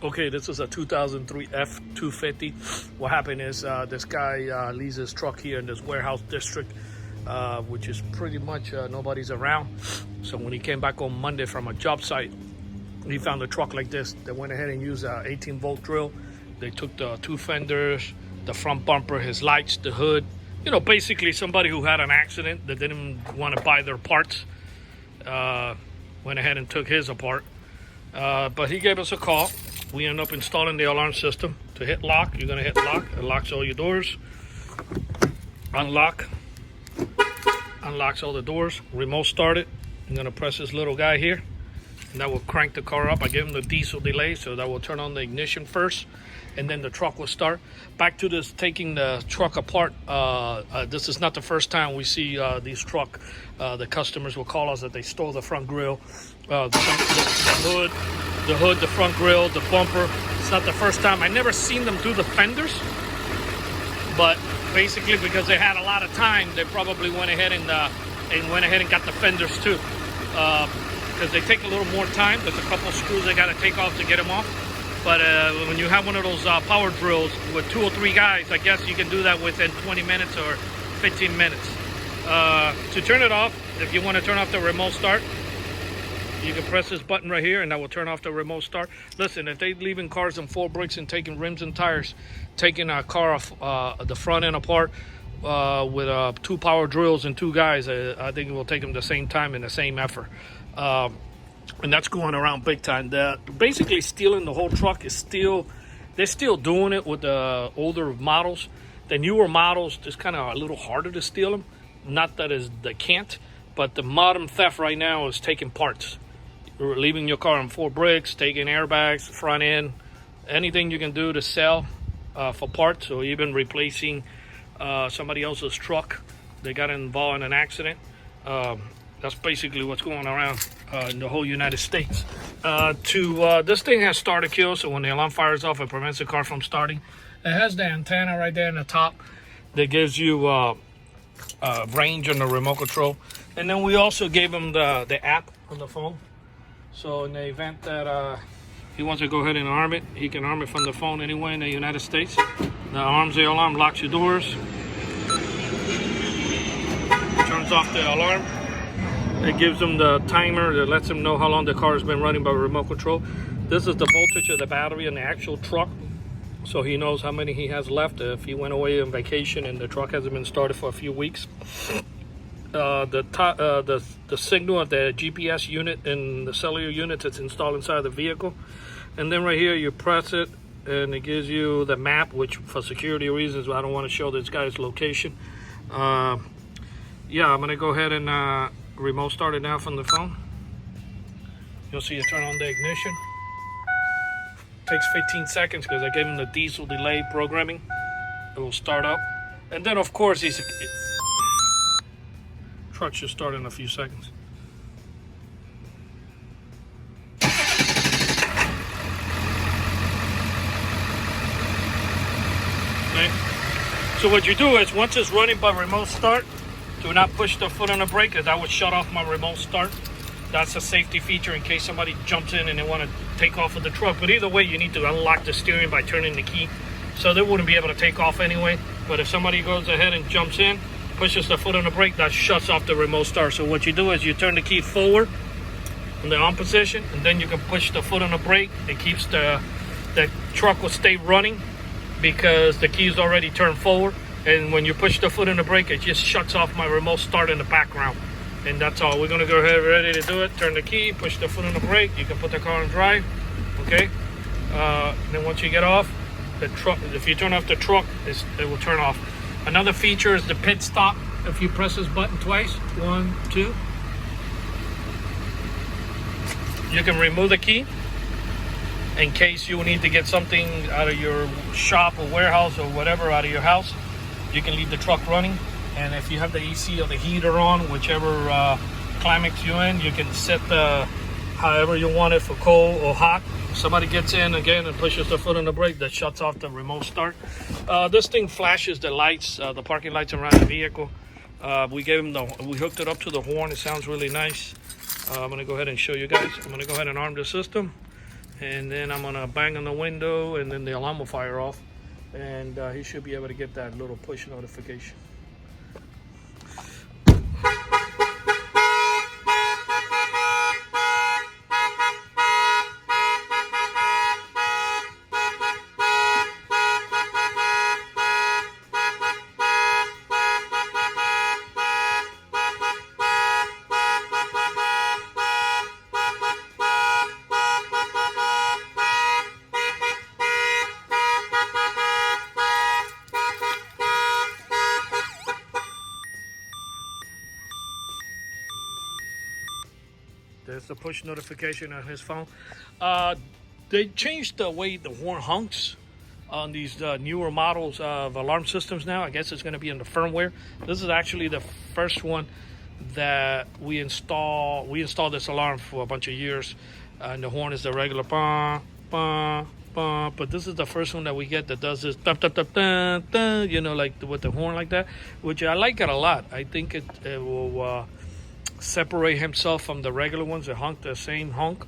Okay, this is a 2003 F-250. What happened is this guy leaves his truck here in this warehouse district, which is pretty much nobody's around. So when he came back on Monday from a job site, he found a truck like this. They went ahead and used an 18-volt drill. They took the two fenders, the front bumper, his lights, the hood. You know, basically somebody who had an accident that didn't want to buy their parts went ahead and took his apart. But he gave us a call. We end up installing the alarm system. To hit lock, you're gonna hit lock. It locks all your doors. Unlock. Unlocks all the doors. Remote start it. I'm gonna press this little guy here, and that will crank the car up. I give him the diesel delay, so that will turn on the ignition first, and then the truck will start. Back to this taking the truck apart. This is not the first time we see these truck. The customers will call us that they stole the front grille, the hood, the front grille, the bumper. It's not the first time. I never seen them do the fenders, but basically because they had a lot of time, they probably went ahead and got the fenders too. Because they take a little more time. There's a couple screws they got to take off to get them off. But when you have one of those power drills with 2 or 3 guys, I guess you can do that within 20 minutes or 15 minutes. To turn it off, if you want to turn off the remote start, you can press this button right here and that will turn off the remote start. Listen, if they're leaving cars on 4 brakes and taking rims and tires, taking a car off the front end apart with 2 power drills and 2 guys, I think it will take them the same time and the same effort. And that's going around big time. Basically stealing the whole truck is they're still doing it with the older models. The newer models, it's kind of a little harder to steal them. Not that they can't, but the modern theft right now is taking parts. You're leaving your car on 4 brakes, taking airbags, front end, anything you can do to sell for parts, or even replacing somebody else's truck. They got involved in an accident. That's basically what's going around in the whole United States. This thing has starter kill, so when the alarm fires off, it prevents the car from starting. It has the antenna right there in the top that gives you range on the remote control. And then we also gave him the app on the phone. So in the event that he wants to go ahead and arm it, he can arm it from the phone anywhere in the United States. The arms the alarm, locks your doors, turns off the alarm. It gives him the timer that lets him know how long the car has been running by remote control. This is the voltage of the battery in the actual truck, so he knows how many he has left if he went away on vacation and the truck hasn't been started for a few weeks. The signal of the GPS unit and the cellular unit that's installed inside the vehicle. And then right here you press it and it gives you the map, which for security reasons I don't want to show this guy's location. Yeah, I'm gonna go ahead and remote start it now from the phone. You'll see it turn on the ignition. Takes 15 seconds because I gave him the diesel delay programming. It will start up, and then of course truck should start in a few seconds. Okay. So what you do is once it's running by remote start, do not push the foot on the brake, because that would shut off my remote start. That's a safety feature in case somebody jumps in and they want to take off with the truck. But either way, you need to unlock the steering by turning the key. So they wouldn't be able to take off anyway. But if somebody goes ahead and jumps in, pushes the foot on the brake, that shuts off the remote start. So what you do is you turn the key forward in the on position, and then you can push the foot on the brake. It keeps the truck will stay running because the key is already turned forward. And when you push the foot on the brake, it just shuts off my remote start in the background. And that's all. We're gonna go ahead, ready to do it. Turn the key, push the foot on the brake. You can put the car on drive, okay? And then once you get off, the truck, if you turn off the truck, it will turn off. Another feature is the pit stop. If you press this button twice, 1, 2, you can remove the key in case you need to get something out of your shop or warehouse or whatever out of your house. You can leave the truck running, and if you have the AC or the heater on, whichever climate you're in, you can set the however you want it, for cold or hot. If somebody gets in again and pushes the foot on the brake, that shuts off the remote start. This thing flashes the lights, the parking lights around the vehicle. We hooked it up to the horn. It sounds really nice. I'm gonna go ahead and show you guys. I'm gonna go ahead and arm the system, and then I'm gonna bang on the window, and then the alarm will fire off, and he should be able to get that little push notification. There's the push notification on his phone. They changed the way the horn honks on these newer models of alarm systems now. I guess it's going to be in the firmware. This is actually the first one that we install. We installed this alarm for a bunch of years, and the horn is the regular bah, bah, bah. But this is the first one that we get that does this dun, dun, dun, dun, dun, you know, like with the horn like that, which I like it a lot. I think it will separate himself from the regular ones that honk the same honk.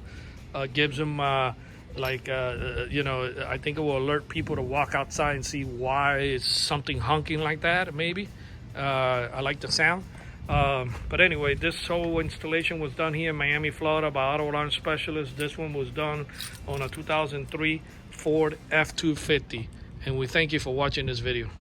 Gives him you know, I think it will alert people to walk outside and see why it's something honking like that. Maybe I like the sound. But anyway, this whole installation was done here in Miami, Florida by Auto Alarm Specialist. This one was done on a 2003 Ford F-250, and we thank you for watching this video.